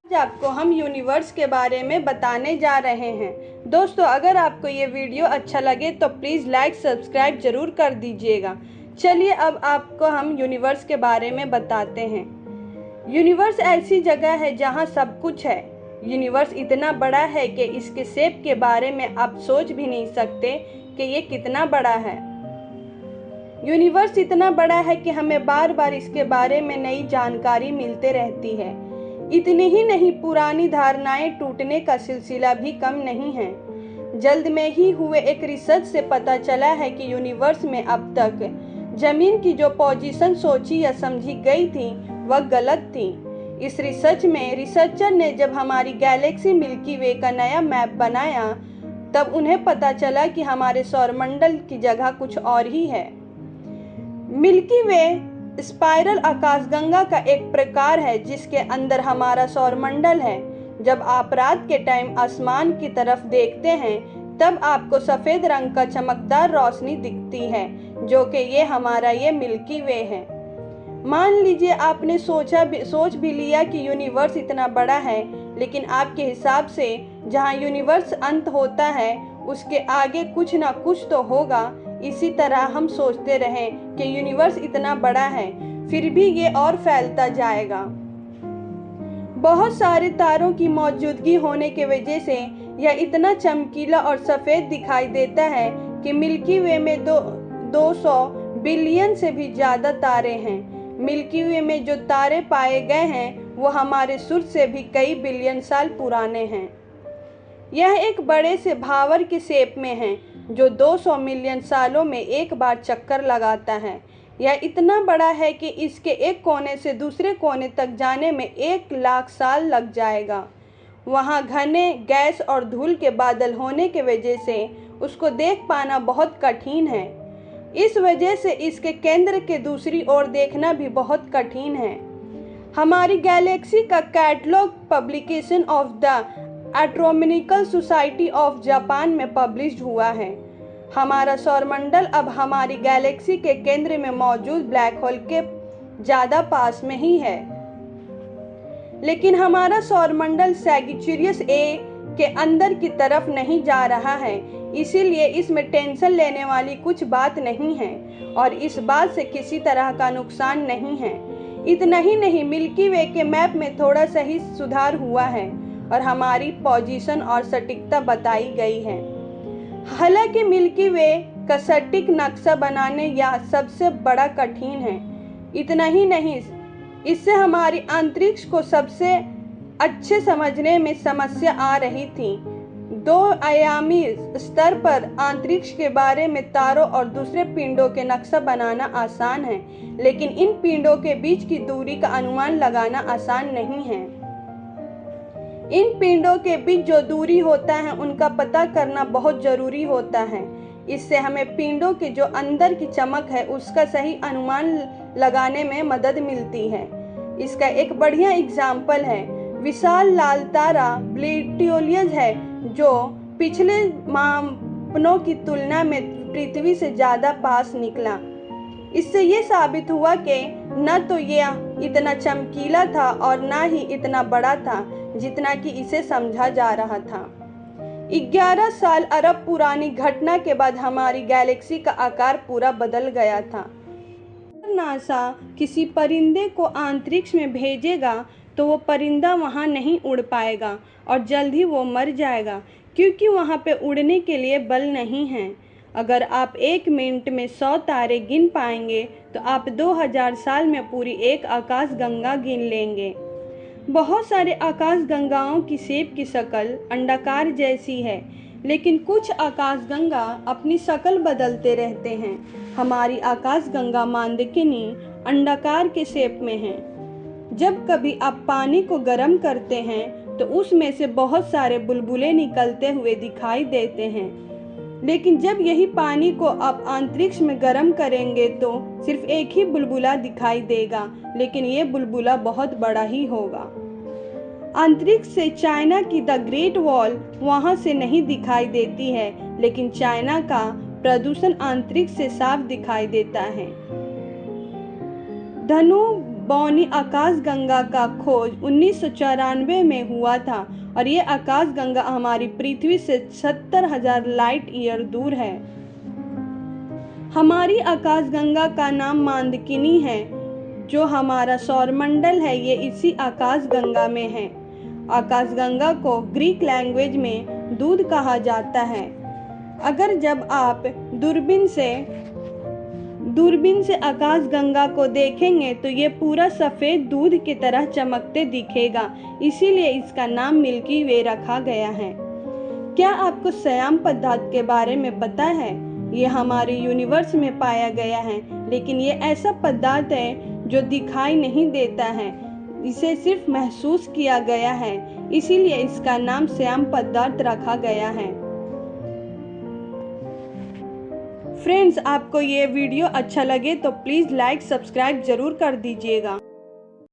आज आपको हम यूनिवर्स के बारे में बताने जा रहे हैं। दोस्तों, अगर आपको ये वीडियो अच्छा लगे तो प्लीज़ लाइक सब्सक्राइब ज़रूर कर दीजिएगा। चलिए अब आपको हम यूनिवर्स के बारे में बताते हैं। यूनिवर्स ऐसी जगह है जहाँ सब कुछ है। यूनिवर्स इतना बड़ा है कि इसके शेप के बारे में आप सोच भी नहीं सकते कि ये कितना बड़ा है। यूनिवर्स इतना बड़ा है कि हमें बार बार इसके बारे में नई जानकारी मिलती रहती है। इतनी ही नहीं, पुरानी धारणाएं टूटने का सिलसिला भी कम नहीं है। जल्द में ही हुए एक रिसर्च से पता चला है कि यूनिवर्स में अब तक जमीन की जो पोजीशन सोची या समझी गई थी वह गलत थी। इस रिसर्च में रिसर्चर ने जब हमारी गैलेक्सी मिल्की वे का नया मैप बनाया तब उन्हें पता चला कि हमारे सौरमंडल की जगह कुछ और ही है। मिल्की वे स्पाइरल आकाशगंगा का एक प्रकार है जिसके अंदर हमारा सौरमंडल है। जब आप रात के टाइम आसमान की तरफ देखते हैं तब आपको सफ़ेद रंग का चमकदार रोशनी दिखती है, जो कि ये हमारा ये मिल्की वे है। मान लीजिए आपने सोच भी लिया कि यूनिवर्स इतना बड़ा है, लेकिन आपके हिसाब से जहाँ यूनिवर्स अंत होता है उसके आगे कुछ ना कुछ तो होगा। इसी तरह हम सोचते रहें कि यूनिवर्स इतना बड़ा है, फिर भी ये और फैलता जाएगा। बहुत सारे तारों की मौजूदगी होने की वजह से यह इतना चमकीला और सफ़ेद दिखाई देता है कि मिल्की वे में 200 बिलियन से भी ज़्यादा तारे हैं। मिल्की वे में जो तारे पाए गए हैं वो हमारे सूर्य से भी कई बिलियन साल पुराने हैं। यह एक बड़े से भावर के शेप में है जो 200 मिलियन सालों में एक बार चक्कर लगाता है। यह इतना बड़ा है कि इसके एक कोने से दूसरे कोने तक जाने में 1 लाख साल लग जाएगा। वहाँ घने गैस और धूल के बादल होने के वजह से उसको देख पाना बहुत कठिन है। इस वजह से इसके केंद्र के दूसरी ओर देखना भी बहुत कठिन है। हमारी गैलेक्सी का catalogue publication of the astronomical society of Japan में पब्लिश हुआ है। हमारा सौरमंडल अब हमारी गैलेक्सी के केंद्र में मौजूद ब्लैक होल के ज़्यादा पास में ही है। लेकिन हमारा सौरमंडल सैजिटेरियस ए के अंदर की तरफ नहीं जा रहा है, इसीलिए इसमें टेंशन लेने वाली कुछ बात नहीं है और इस बात से किसी तरह का नुकसान नहीं है। इतना ही नहीं, मिल्की वे के मैप में थोड़ा सा ही सुधार हुआ है और हमारी पोजीशन और सटीकता बताई गई है। हालांकि मिल्की वे का सटीक नक्शा बनाने यह सबसे बड़ा कठिन है। इतना ही नहीं, इससे हमारी अंतरिक्ष को सबसे अच्छे समझने में समस्या आ रही थी। 2 आयामी स्तर पर अंतरिक्ष के बारे में तारों और दूसरे पिंडों के नक्शा बनाना आसान है, लेकिन इन पिंडों के बीच की दूरी का अनुमान लगाना आसान नहीं है। इन पिंडों के बीच जो दूरी होता है उनका पता करना बहुत ज़रूरी होता है। इससे हमें पिंडों के जो अंदर की चमक है उसका सही अनुमान लगाने में मदद मिलती है। इसका एक बढ़िया एग्जाम्पल है विशाल लाल तारा बेटेलियस है, जो पिछले मापनों की तुलना में पृथ्वी से ज़्यादा पास निकला। इससे ये साबित हुआ कि न तो यह इतना चमकीला था और न ही इतना बड़ा था जितना कि इसे समझा जा रहा था। 11 साल अरब पुरानी घटना के बाद हमारी गैलेक्सी का आकार पूरा बदल गया था। नासा किसी परिंदे को अंतरिक्ष में भेजेगा तो वो परिंदा वहाँ नहीं उड़ पाएगा और जल्द ही वो मर जाएगा, क्योंकि वहाँ पे उड़ने के लिए बल नहीं है। अगर आप 1 मिनट में 100 तारे गिन पाएंगे तो आप 2000 साल में पूरी एक आकाशगंगा गिन लेंगे। बहुत सारे आकाशगंगाओं की शेप की शक्ल अंडाकार जैसी है, लेकिन कुछ आकाशगंगा अपनी शक्ल बदलते रहते हैं। हमारी आकाशगंगा मंदाकिनी अंडाकार के शेप में है। जब कभी आप पानी को गर्म करते हैं तो उसमें से बहुत सारे बुलबुले निकलते हुए दिखाई देते हैं, लेकिन जब यही पानी को आप अंतरिक्ष में गर्म करेंगे तो सिर्फ एक ही बुलबुला दिखाई देगा, लेकिन ये बुलबुला बहुत बड़ा ही होगा। अंतरिक्ष से चाइना की द ग्रेट वॉल वहाँ से नहीं दिखाई देती है, लेकिन चाइना का प्रदूषण अंतरिक्ष से साफ दिखाई देता है। धनु बौनी आकाशगंगा का खोज 1994 में हुआ था और ये आकाशगंगा हमारी पृथ्वी से 70,000 लाइट ईयर दूर है। हमारी आकाशगंगा का नाम मंदाकिनी है। जो हमारा सौरमंडल है ये इसी आकाशगंगा में है। आकाशगंगा को ग्रीक लैंग्वेज में दूध कहा जाता है। अगर जब आप दूरबीन से आकाशगंगा को देखेंगे तो ये पूरा सफ़ेद दूध की तरह चमकते दिखेगा, इसीलिए इसका नाम मिल्की वे रखा गया है। क्या आपको श्याम पदार्थ के बारे में पता है? ये हमारे यूनिवर्स में पाया गया है, लेकिन ये ऐसा पदार्थ है जो दिखाई नहीं देता है, इसे सिर्फ महसूस किया गया है, इसीलिए इसका नाम श्याम पदार्थ रखा गया है। फ्रेंड्स, आपको ये वीडियो अच्छा लगे तो प्लीज़ लाइक सब्सक्राइब ज़रूर कर दीजिएगा।